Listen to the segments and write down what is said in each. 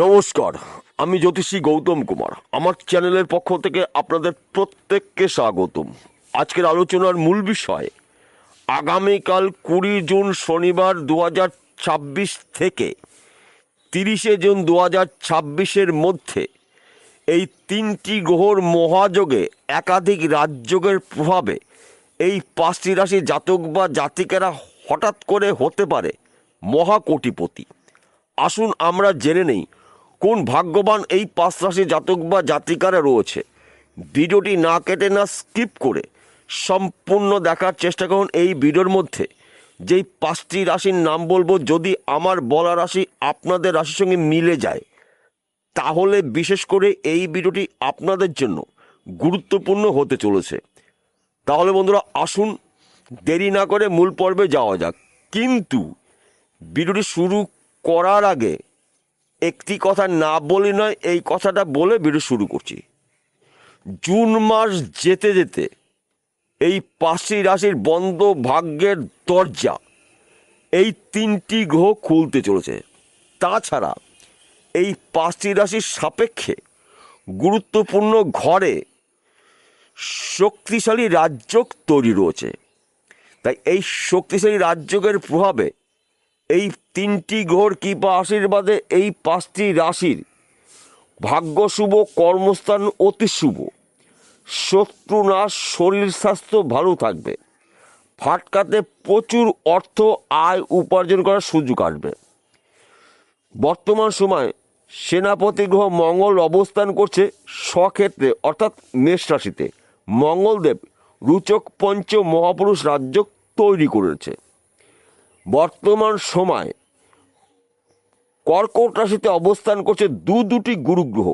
নমস্কার, আমি জ্যোতিষী গৌতম কুমার। আমার চ্যানেলের পক্ষ থেকে আপনাদের প্রত্যেককে স্বাগতম। আজকের আলোচনার মূল বিষয় আগামীকাল 20 জুন শনিবার 2026 থেকে 30 জুন 2026-এর মধ্যে এই তিনটি গ্রহর মহাযোগে একাধিক রাজযোগের প্রভাবে এই 5টি রাশি জাতক বা জাতিকারা হঠাৎ করে হতে পারে মহাকোটিপতি। আসুন আমরা জেনে নেই কোন ভাগ্যবান এই 5 রাশি জাতক বা জাতিকারা রয়েছে। ভিডিওটি না কেটে না স্কিপ করে সম্পূর্ণ দেখার চেষ্টা করুন। এই ভিডিওর মধ্যে যেই 5টি রাশির নাম বলবো, যদি আমার বলা রাশি আপনাদের রাশির সঙ্গে মিলে যায় তাহলে বিশেষ করে এই ভিডিওটি আপনাদের জন্য গুরুত্বপূর্ণ হতে চলেছে। তাহলে বন্ধুরা আসুন দেরি না করে মূল পর্বে যাওয়া যাক। কিন্তু ভিডিওটি শুরু করার আগে একটি কথা না বলি নয়, এই কথাটা বলে ভিডিও শুরু করছি। জুন মাস যেতে যেতে এই 5টি রাশির বন্ধ ভাগ্যের দরজা এই তিনটি গ্রহ খুলতে চলেছে। তাছাড়া এই 5টি রাশির সাপেক্ষে গুরুত্বপূর্ণ ঘরে শক্তিশালী রাজযোগ তৈরি রয়েছে। তাই এই শক্তিশালী রাজযোগের প্রভাবে এই তিনটি গ্রহর কৃপা আশীর্বাদে এই 5টি রাশির ভাগ্য শুভ, কর্মস্থান অতি শুভ, শত্রু নাশ, শরীর স্বাস্থ্য ভালো থাকবে, ফাটকাতে প্রচুর অর্থ আয় উপার্জন করার সুযোগ আসবে। বর্তমান সময় সেনাপতি গ্রহ মঙ্গল অবস্থান করছে স্বক্ষেত্রে অর্থাৎ মেষ রাশিতে। মঙ্গলদেব রুচক পঞ্চ মহাপুরুষ রাজযোগ তৈরি করেছে। বর্তমান সময় কর্কট রাশিতে অবস্থান করছে দুটি গুরুগ্রহ,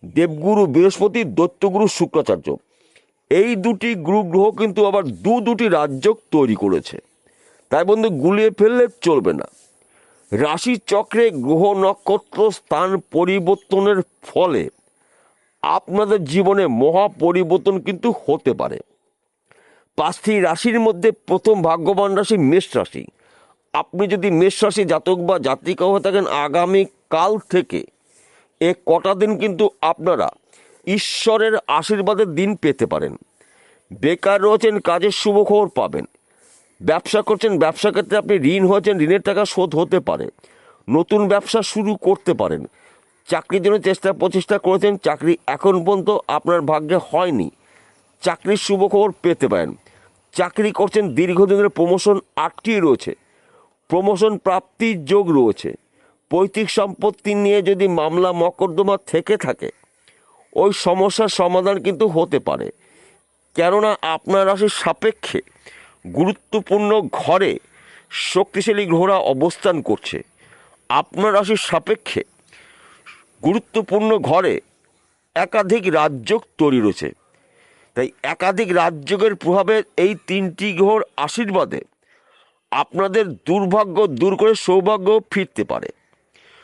দেবগুরু বৃহস্পতি, দৈত্যগুরু শুক্রাচার্য। এই দুটি গুরুগ্রহ কিন্তু আবার দুটি রাজযোগ তৈরি করেছে। তাই বন্ধু গুলিয়ে ফেললে চলবে না। রাশি চক্রে গ্রহ নক্ষত্র স্থান পরিবর্তনের ফলে আপনাদের জীবনে মহা পরিবর্তন কিন্তু হতে পারে। 5টি রাশির মধ্যে প্রথম ভাগ্যবান রাশি মেষ রাশি। আপনি যদি মেষ রাশি জাতক বা জাতিকা হয়ে থাকেন, আগামী কাল থেকে কটা দিন কিন্তু আপনারা ঈশ্বরের আশীর্বাদের দিন পেতে পারেন। বেকার রয়েছেন, কাজের শুভ খবর পাবেন। ব্যবসা করছেন, ব্যবসা ক্ষেত্রে আপনি ঋণ হয়েছেন, ঋণের টাকা শোধ হতে পারে। নতুন ব্যবসা শুরু করতে পারেন। চাকরির জন্য প্রচেষ্টা করেছেন, চাকরি এখন পর্যন্ত আপনার ভাগ্যে হয়নি, চাকরির শুভ খবর পেতে পারেন। চাকরি করছেন, দীর্ঘদিনের প্রমোশন আটকিয়ে রয়েছে, প্রমোশন প্রাপ্তির যোগ রয়েছে। পৈতৃক সম্পত্তি নিয়ে যদি মামলা মকদ্দমা থেকে থাকে ওই সমস্যার সমাধান কিন্তু হতে পারে। কেননা আপনার রাশির সাপেক্ষে গুরুত্বপূর্ণ ঘরে শক্তিশালী গ্রহরা অবস্থান করছে। আপনার রাশির সাপেক্ষে গুরুত্বপূর্ণ ঘরে একাধিক রাজযোগ তৈরি রয়েছে। তাই একাধিক রাজযোগের প্রভাবে এই তিনটি গ্রহর আশীর্বাদে আপনাদের দুর্ভাগ্য দূর করে সৌভাগ্য ফিরতে পারে।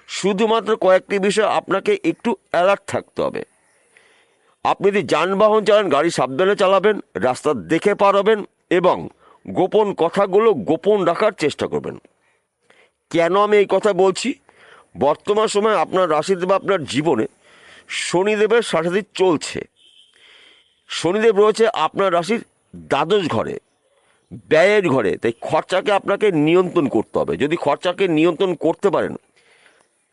শুধুমাত্র কয়েকটি বিষয় আপনাকে একটু অ্যালার্ট থাকতে হবে। আপনি যদি যানবাহন চালান, গাড়ি সাবধানে চালাবেন, রাস্তা দেখে পার হবেন এবং গোপন কথাগুলো গোপন রাখার চেষ্টা করবেন। কেন আমি এই কথা বলছি? বর্তমান সময় আপনার রাশিতে বা আপনার জীবনে শনিদেবের সাথে চলছে। শনিদেব রয়েছে আপনার রাশির দ্বাদশ ঘরে, ব্যয়ের ঘরে। তাই খরচাকে আপনাকে নিয়ন্ত্রণ করতে হবে। যদি খরচাকে নিয়ন্ত্রণ করতে পারেন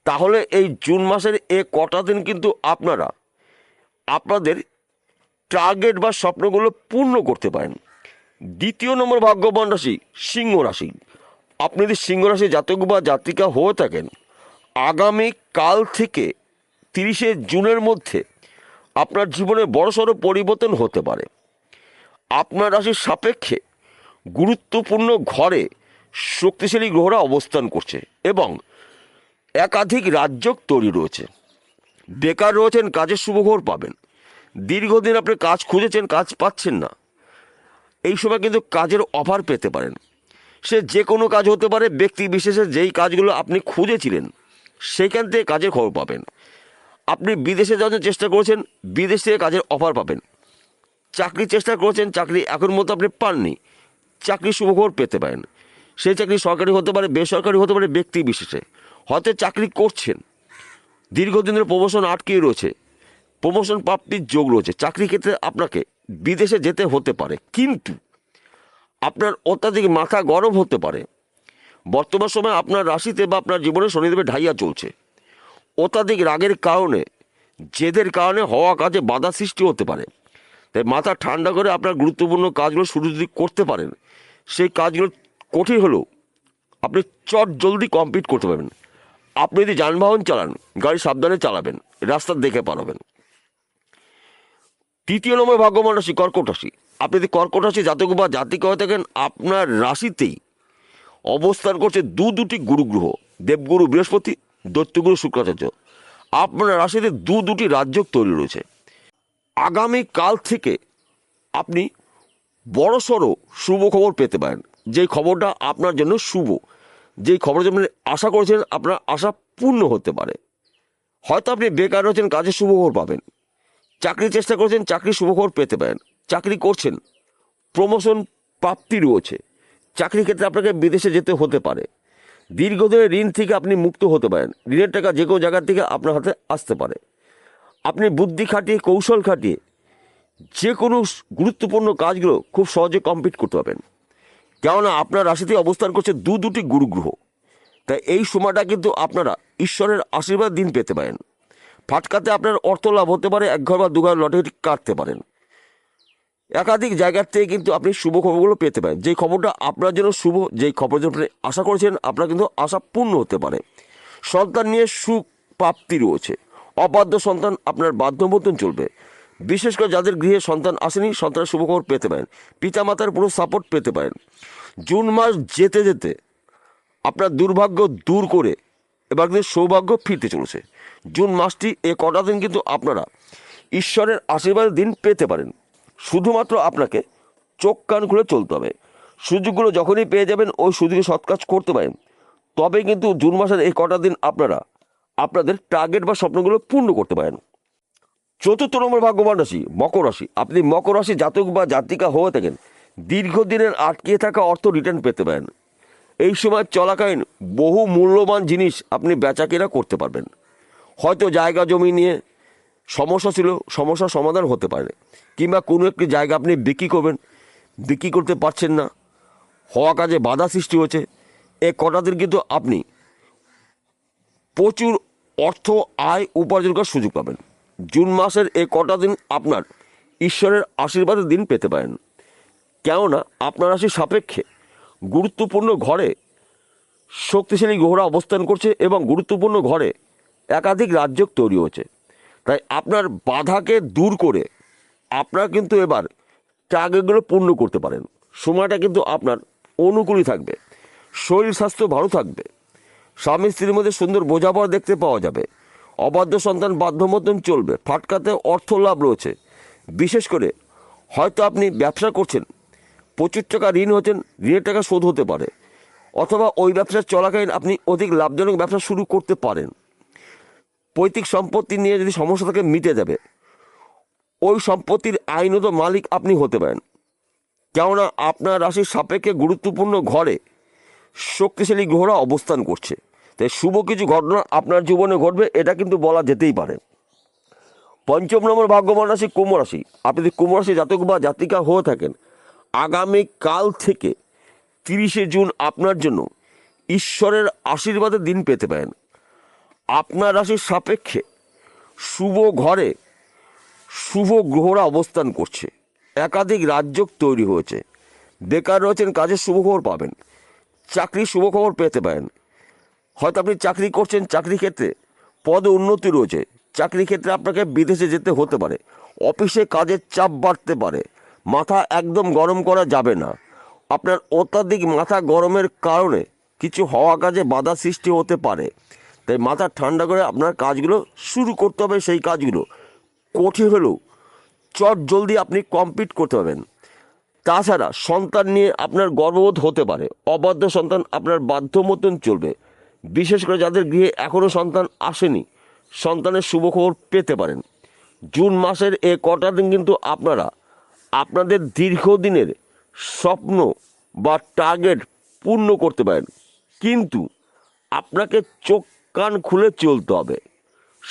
তাহলে এই জুন মাসের কটা দিন কিন্তু আপনারা আপনাদের টার্গেট বা স্বপ্নগুলো পূর্ণ করতে পারেন। 2 নম্বর ভাগ্যবান রাশি সিংহ রাশি। আপনি যদি সিংহ রাশি জাতক বা জাতিকা হয়ে থাকেন, আগামী কাল থেকে 30 জুনের মধ্যে আপনার জীবনে বড়সড় পরিবর্তন হতে পারে। আপনার রাশির সাপেক্ষে গুরুত্বপূর্ণ ঘরে শক্তিশালী গ্রহরা অবস্থান করছে এবং একাধিক রাজযোগ তৈরি রয়েছে। বেকার রয়েছেন, কাজের শুভখবর পাবেন। দীর্ঘদিন আপনি কাজ খুঁজেছেন, কাজ পাচ্ছেন না, এই সময় কিন্তু কাজের অফার পেতে পারেন। সে যে কোনো কাজ হতে পারে, ব্যক্তি বিশেষে যেই কাজগুলো আপনি খুঁজেছিলেন সেইখান থেকে কাজের খবর পাবেন। আপনি বিদেশে যাওয়ার চেষ্টা করেছেন, বিদেশ থেকে কাজের অফার পাবেন। চাকরির চেষ্টা করেছেন, চাকরি এখন মতো আপনি পাননি, চাকরির শুভখবর পেতে পারেন। সেই চাকরি সরকারি হতে পারে, বেসরকারি হতে পারে, ব্যক্তি বিশেষে। হয়তো চাকরি করছেন, দীর্ঘদিনের প্রমোশন আটকে রয়েছে, প্রমোশন প্রাপ্তির যোগ রয়েছে। চাকরি ক্ষেত্রে আপনাকে বিদেশে যেতে হতে পারে, কিন্তু আপনার অত্যাধিক মাথা গরম হতে পারে। বর্তমান সময়ে আপনার রাশিতে বা আপনার জীবনে শনিদেবের ঢাইয়া চলছে। অত্যাধিক রাগের কারণে, জেদের কারণে হওয়া কাজে বাধা সৃষ্টি হতে পারে। তাই মাথা ঠান্ডা করে আপনার গুরুত্বপূর্ণ কাজগুলো শুরু যদি করতে পারেন, সেই কাজগুলো কঠিন হলেও আপনি চট জলদি কমপ্লিট করতে পারবেন। আপনি যদি যানবাহন চালান, গাড়ি সাবধানে চালাবেন, রাস্তা দেখে পারবেন। তৃতীয় নম্বর ভাগ্যবান রাশি কর্কট রাশি। আপনি যদি কর্কট রাশি জাতক বা জাতিকা হয়ে থাকেন, আপনার রাশিতেই অবস্থান করছে দুটি গুরুগ্রহ, দেবগুরু বৃহস্পতি, দৈত্যগুরু শুক্রাচার্য। আপনার রাশিতে দুটি রাজযোগ তৈরি রয়েছে। আগামী কাল থেকে আপনি বড়সড় শুভ খবর পেতে পারেন, যেই খবরটা আপনার জন্য শুভ, যেই খবরের জন্য আশা করেছেন আপনার আশা পূর্ণ হতে পারে। হয়তো আপনি বেকার রয়েছেন, কাজে শুভ খবর পাবেন। চাকরির চেষ্টা করছেন, চাকরি শুভ খবর পেতে পারেন। চাকরি করছেন, প্রমোশন প্রাপ্তি রয়েছে। চাকরি ক্ষেত্রে আপনাকে বিদেশে যেতে হতে পারে। দীর্ঘদিনের ঋণ থেকে আপনি মুক্ত হতে পারেন। ঋণের টাকা যে কোনো জায়গা থেকে আপনার হাতে আসতে পারে। আপনি বুদ্ধি খাটিয়ে, কৌশল খাটিয়ে যে কোনো গুরুত্বপূর্ণ কাজগুলো খুব সহজে কমপ্লিট করতে পারবেন। কেননা আপনার রাশিতে অবস্থান করছে দুটি গুরুগ্রহ। তাই এই সময়টা কিন্তু আপনারা ঈশ্বরের আশীর্বাদ দিন পেতে পারেন। ফাটকাতে আপনার অর্থ লাভ হতে পারে, এক ঘর বা দু ঘর লটারি কাটতে পারেন। একাধিক জায়গার থেকে কিন্তু আপনি শুভ খবরগুলো পেতে পারেন। যেই খবরটা আপনার জন্য শুভ, যেই খবরের জন্য আপনি আশা করেছেন, আপনার কিন্তু আশা পূর্ণ হতে পারে। সন্তান নিয়ে সুখ প্রাপ্তি রয়েছে। অবাধ্য সন্তান আপনার বাধ্য মতন চলবে। বিশেষ করে যাদের গৃহে সন্তান আসেনি, সন্তানের শুভ খবর পেতে পারেন। পিতামাতার পুরো সাপোর্ট পেতে পারেন। জুন মাস যেতে যেতে আপনার দুর্ভাগ্য দূর করে এবার কিন্তু সৌভাগ্য ফিরতে চলেছে। জুন মাসটি কটা দিন কিন্তু আপনারা ঈশ্বরের আশীর্বাদের দিন পেতে পারেন। শুধুমাত্র আপনাকে চোখ কান খুলে চলতে হবে। সুযোগগুলো যখনই পেয়ে যাবেন, ওই সুযোগে সৎ কাজ করতে পারেন, তবে কিন্তু জুন মাসের কটা দিন আপনারা আপনাদের টার্গেট বা স্বপ্নগুলো পূর্ণ করতে পারেন। চতুর্থ নম্বর ভাগ্যবান রাশি মকর রাশি। আপনি মকর রাশি জাতক বা জাতিকা হয়ে থাকেন, দীর্ঘদিনের আটকে থাকা অর্থ রিটার্ন পেতে পারেন। এই সময় চলাকালীন বহু মূল্যবান জিনিস আপনি বেচাকেনা করতে পারবেন। হয়তো জায়গা জমি নিয়ে সমস্যা ছিল, সমস্যার সমাধান হতে পারে। কিংবা কোনো একটি জায়গা আপনি বিক্রি করবেন, বিক্রি করতে পারছেন না, হওয়া কাজে বাধা সৃষ্টি হয়েছে। কটা দিন কিন্তু আপনি প্রচুর অর্থ আয় উপার্জন করার সুযোগ পাবেন। জুন মাসের কটা দিন আপনার ঈশ্বরের আশীর্বাদের দিন পেতে পারেন। কেননা আপনার রাশির সাপেক্ষে গুরুত্বপূর্ণ ঘরে শক্তিশালী গ্রহরা অবস্থান করছে এবং গুরুত্বপূর্ণ ঘরে একাধিক রাজযোগ তৈরি হয়েছে। তাই আপনার বাধাকে দূর করে আপনারা কিন্তু এবার টার্গেটগুলো পূর্ণ করতে পারেন। সময়টা কিন্তু আপনার অনুকূলই থাকবে। শরীর স্বাস্থ্য ভালো থাকবে। স্বামী স্ত্রীর মধ্যে সুন্দর বোঝাপড়া দেখতে পাওয়া যাবে। অবাধ্য সন্তান বাধ্য মতন চলবে। ফাটকাতে অর্থ লাভ রয়েছে। বিশেষ করে হয়তো আপনি ব্যবসা করছেন, প্রচুর টাকা ঋণ হচ্ছেন, ঋণের টাকা শোধ হতে পারে। অথবা ওই ব্যবসা চলাকালীন আপনি অধিক লাভজনক ব্যবসা শুরু করতে পারেন। পৈতৃক সম্পত্তি নিয়ে যদি সমস্যা থাকে, মিটে যাবে। ওই সম্পত্তির আইনত মালিক আপনি হতে পারেন। কেননা আপনার রাশির সাপেক্ষে গুরুত্বপূর্ণ ঘরে শক্তিশালী গ্রহরা অবস্থান করছে। তাই শুভ কিছু ঘটনা আপনার জীবনে ঘটবে, এটা কিন্তু বলা যেতেই পারে। পঞ্চম নম্বর ভাগ্যবান রাশি কুম্ভ রাশি। আপনি যদি কুম্ভ রাশি জাতক বা জাতিকা হয়ে থাকেন, আগামী কাল থেকে 30শে জুন আপনার জন্য ঈশ্বরের আশীর্বাদের দিন পেতে পারেন। আপনার রাশির সাপেক্ষে শুভ ঘরে শুভ গ্রহরা অবস্থান করছে। একাধিক রাজযোগ তৈরি হয়েছে। বেকার রয়েছেন, কাজের শুভ খবর পাবেন। চাকরির শুভ খবর পেতে পারেন। হয়তো আপনি চাকরি করছেন, চাকরি ক্ষেত্রে পদে উন্নতি রয়েছে। চাকরি ক্ষেত্রে আপনাকে বিদেশে যেতে হতে পারে। অফিসে কাজের চাপ বাড়তে পারে। মাথা একদম গরম করা যাবে না। আপনার অত্যাধিক মাথা গরমের কারণে কিছু হওয়া কাজে বাধা সৃষ্টি হতে পারে। তাই মাথা ঠান্ডা করে আপনার কাজগুলো শুরু করতে হবে। সেই কাজগুলো কঠিন হলেও চট জলদি আপনি কমপ্লিট করতে পারবেন। তাছাড়া সন্তান নিয়ে আপনার গর্ববোধ হতে পারে। অবাধ্য সন্তান আপনার বাধ্য মতন চলবে। বিশেষ করে যাদের গৃহে এখনও সন্তান আসেনি, সন্তানের শুভ খবর পেতে পারেন। জুন মাসের কটা দিন কিন্তু আপনারা আপনাদের দীর্ঘদিনের স্বপ্ন বা টার্গেট পূর্ণ করতে পারেন। কিন্তু আপনাকে চোখ কান খুলে চলতে হবে।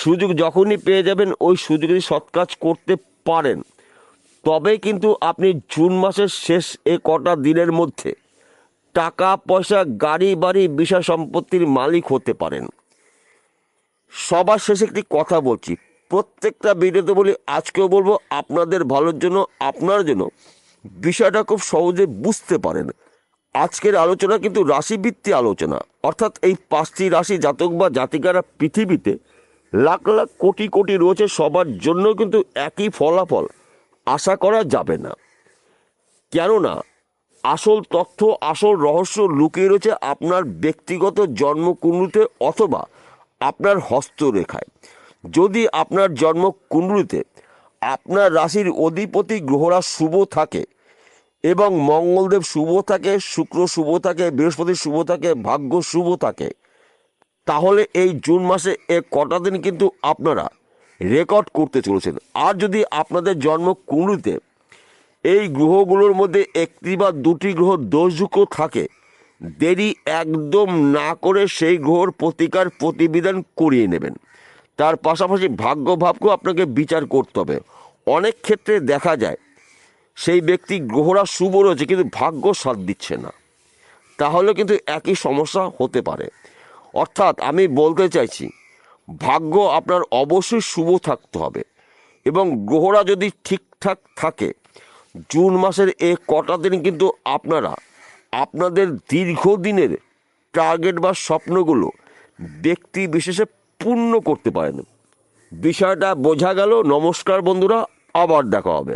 সুযোগ যখনই পেয়ে যাবেন ওই সুযোগে যদি সৎ কাজ করতে পারেন তবেই কিন্তু আপনি জুন মাসের শেষ কটা দিনের মধ্যে টাকা পয়সা গাড়ি বাড়ি বিষয় সম্পত্তির মালিক হতে পারেন। সবার শেষে একটি কথা বলছি, প্রত্যেকটা ভিডিওতে বলি, আজকেও বলবো, আপনাদের ভালোর জন্য, আপনার জন্য বিষয়টা খুব সহজে বুঝতে পারেন। আজকের আলোচনা কিন্তু রাশিভিত্তিক আলোচনা, অর্থাৎ এই 5টি রাশি জাতক বা জাতিকারা পৃথিবীতে লাখ লাখ কোটি কোটি রয়েছে, সবার জন্য কিন্তু একই ফলাফল আশা করা যাবে না। কেননা আসল তথ্য, আসল রহস্য লুকিয়ে রয়েছে আপনার ব্যক্তিগত জন্মকুণ্ডলিতে অথবা আপনার হস্তরেখায়। যদি আপনার জন্মকুণ্ডলিতে আপনার রাশির অধিপতি গ্রহরা শুভ থাকে এবং মঙ্গলদেব শুভ থাকে, শুক্র শুভ থাকে, বৃহস্পতি শুভ থাকে, ভাগ্য শুভ থাকে, তাহলে এই জুন মাসে কটা দিন কিন্তু আপনারা রেকর্ড করতে চলেছেন। আর যদি আপনাদের জন্মকুণ্ডলিতে এই গ্রহগুলোর মধ্যে একটি বা দুটি গ্রহ দোষযুক্ত থাকে, দেরি একদম না করে সেই গ্রহর প্রতিকার প্রতিবিধান করিয়ে নেবেন। তার পাশাপাশি ভাগ্য ভাবকেও আপনাকে বিচার করতে হবে। অনেক ক্ষেত্রে দেখা যায় সেই ব্যক্তি গ্রহরা শুভ রয়েছে কিন্তু ভাগ্য সাথ দিচ্ছে না, তাহলে কিন্তু একই সমস্যা হতে পারে। অর্থাৎ আমি বলতে চাইছি, ভাগ্য আপনার অবশ্যই শুভ থাকতে হবে এবং গ্রহরা যদি ঠিকঠাক থাকে, জুন মাসের কটা দিন কিন্তু আপনারা আপনাদের দীর্ঘদিনের টার্গেট বা স্বপ্নগুলো ব্যক্তি বিশেষে পূর্ণ করতে পারেন। বিষয়টা বোঝা গেল? নমস্কার বন্ধুরা, আবার দেখা হবে।